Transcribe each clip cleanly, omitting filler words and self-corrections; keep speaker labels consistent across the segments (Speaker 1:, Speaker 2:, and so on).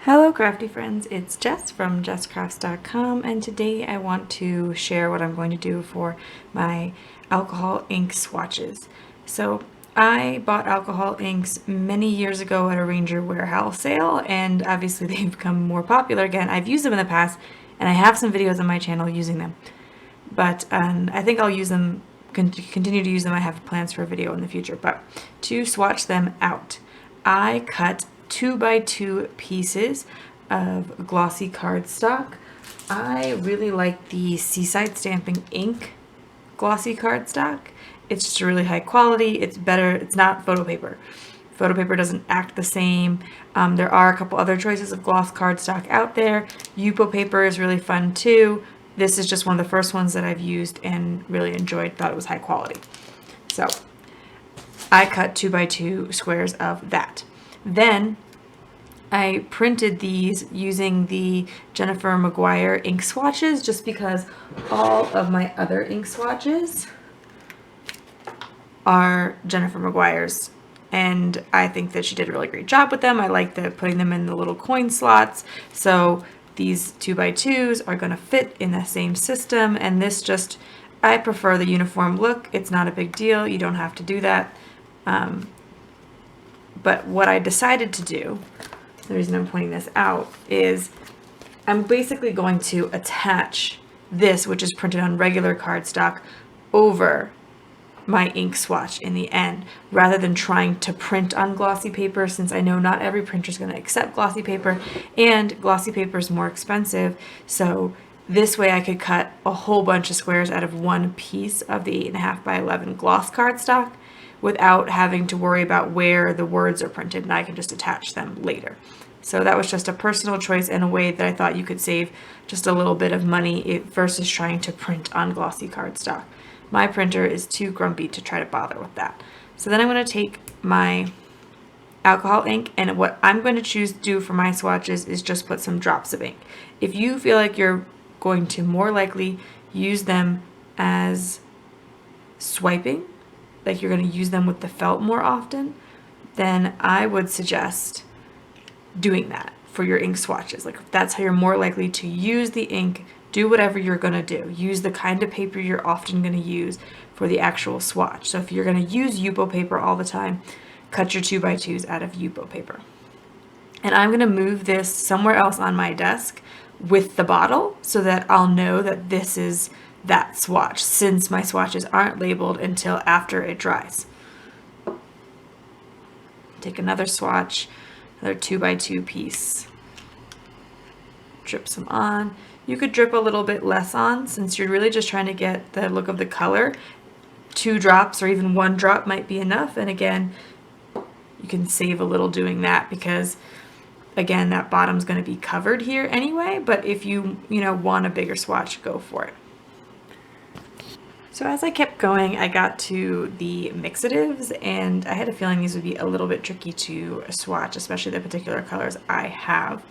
Speaker 1: Hello crafty friends, it's Jess from jesscrafts.com, and today I want to share what I'm going to do for my alcohol ink swatches. So I bought alcohol inks many years ago at a Ranger warehouse sale, and obviously they've become more popular again. I've used them in the past and I have some videos on my channel using them, but I think I'll use them, continue to use them. I have plans for a video in the future, but to swatch them out, I cut 2x2 pieces of glossy cardstock. I really like the Seaside Stamping Ink glossy cardstock. It's just really high quality. It's better. It's not photo paper. Photo paper doesn't act the same. There are a couple other choices of gloss cardstock out there. Yupo paper is really fun too. This is just one of the first ones that I've used and really enjoyed. Thought it was high quality. So I cut 2x2 squares of that. Then I printed these using the Jennifer Mcguire ink swatches just because all of my other ink swatches are Jennifer Mcguire's, and I think that she did a really great job with them. I like putting them in the little coin slots, so these 2x2s are going to fit in the same system, and this just, I prefer the uniform look. It's not a big deal. You don't have to do that. But what I decided to do, the reason I'm pointing this out, is I'm basically going to attach this, which is printed on regular cardstock, over my ink swatch in the end, rather than trying to print on glossy paper, since I know not every printer is going to accept glossy paper, and glossy paper is more expensive. So this way I could cut a whole bunch of squares out of one piece of the 8.5 by 11 gloss cardstock without having to worry about where the words are printed, and I can just attach them later. So that was just a personal choice and a way that I thought you could save just a little bit of money versus trying to print on glossy cardstock. My printer is too grumpy to try to bother with that. So then I'm going to take my alcohol ink, and what I'm going to choose to do for my swatches is just put some drops of ink. If you feel like you're going to more likely use them as swiping, like you're going to use them with the felt more often, then I would suggest doing that for your ink swatches. Like if that's how you're more likely to use the ink, do whatever you're going to do. Use the kind of paper you're often going to use for the actual swatch. So if you're going to use Yupo paper all the time, cut your 2x2s out of Yupo paper. And I'm going to move this somewhere else on my desk with the bottle so that I'll know that this is that swatch, since my swatches aren't labeled until after it dries. Take another swatch, another 2x2 piece, drip some on. You could drip a little bit less on since you're really just trying to get the look of the color. 2 drops or even 1 drop might be enough, and again, you can save a little doing that because again, that bottom's going to be covered here anyway, but if you want a bigger swatch, go for it. So as I kept going, I got to the mixatives, and I had a feeling these would be a little bit tricky to swatch, especially the particular colors I have.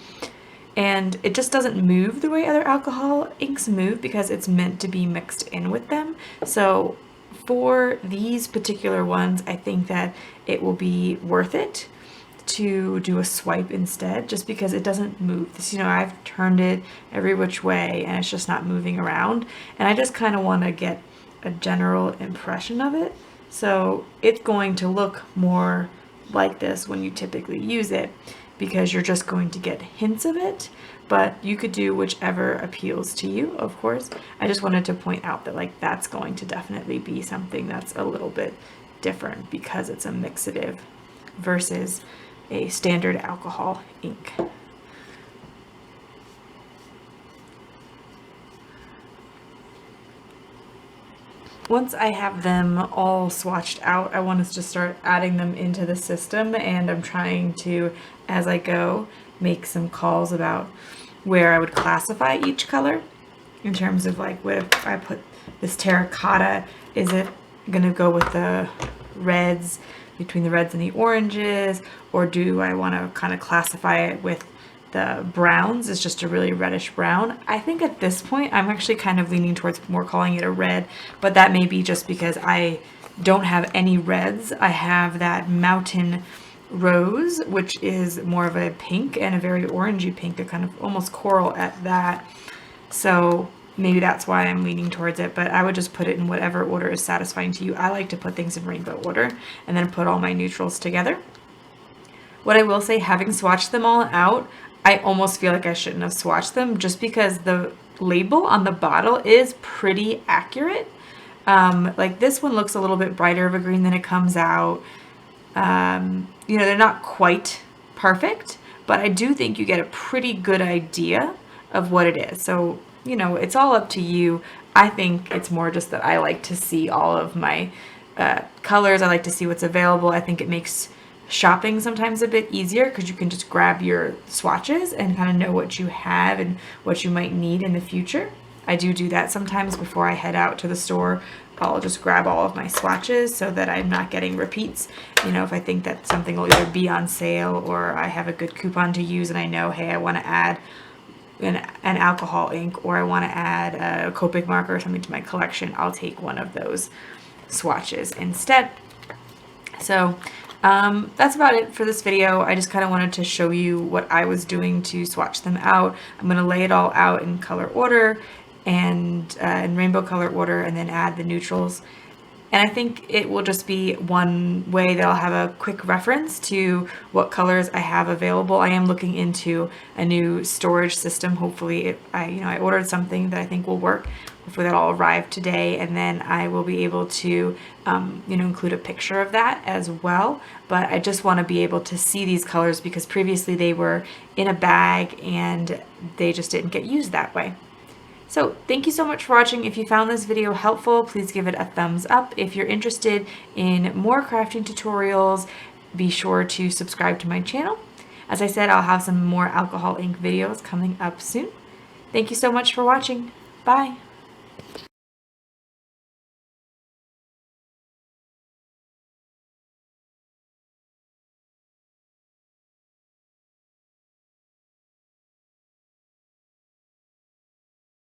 Speaker 1: And it just doesn't move the way other alcohol inks move because it's meant to be mixed in with them. So for these particular ones, I think that it will be worth it to do a swipe instead, just because it doesn't move. This, I've turned it every which way and it's just not moving around, and I just kind of want to get a general impression of it. So it's going to look more like this when you typically use it because you're just going to get hints of it, but you could do whichever appeals to you, of course. I just wanted to point out that that's going to definitely be something that's a little bit different because it's a mixative versus a standard alcohol ink. Once I have them all swatched out, I want to just start adding them into the system, and I'm trying to, as I go, make some calls about where I would classify each color in terms of what if I put this terracotta, is it going to go with the reds, between the reds and the oranges, or do I want to kind of classify it with the browns? Is just a really reddish brown. I think at this point I'm actually kind of leaning towards more calling it a red, but that may be just because I don't have any reds. I have that mountain Rose, which is more of a pink and a very orangey pink, a kind of almost coral at that. So maybe that's why I'm leaning towards it, but I would just put it in whatever order is satisfying to you. I like to put things in rainbow order and then put all my neutrals together. What I will say, having swatched them all out, I almost feel like I shouldn't have swatched them just because the label on the bottle is pretty accurate. Like this one looks a little bit brighter of a green than it comes out. You know, they're not quite perfect, but I do think you get a pretty good idea of what it is. So, you know, it's all up to you. I think it's more just that I like to see all of my colors. I like to see what's available. I think it makes shopping sometimes a bit easier because you can just grab your swatches and kind of know what you have and what you might need in the future. I do that sometimes before I head out to the store. I'll just grab all of my swatches so that I'm not getting repeats. You know, if I think that something will either be on sale or I have a good coupon to use and I know, hey, I want to add an alcohol ink or I want to add a Copic marker or something to my collection, I'll take one of those swatches instead. So that's about it for this video. I just kind of wanted to show you what I was doing to swatch them out. I'm going to lay it all out in color order and in rainbow color order and then add the neutrals. And I think it will just be one way that I'll have a quick reference to what colors I have available. I am looking into a new storage system. Hopefully, I ordered something that I think will work. Hopefully that'll arrive today, and then I will be able to, include a picture of that as well. But I just want to be able to see these colors because previously they were in a bag and they just didn't get used that way. So thank you so much for watching. If you found this video helpful, please give it a thumbs up. If you're interested in more crafting tutorials, be sure to subscribe to my channel. As I said, I'll have some more alcohol ink videos coming up soon. Thank you so much for watching. Bye.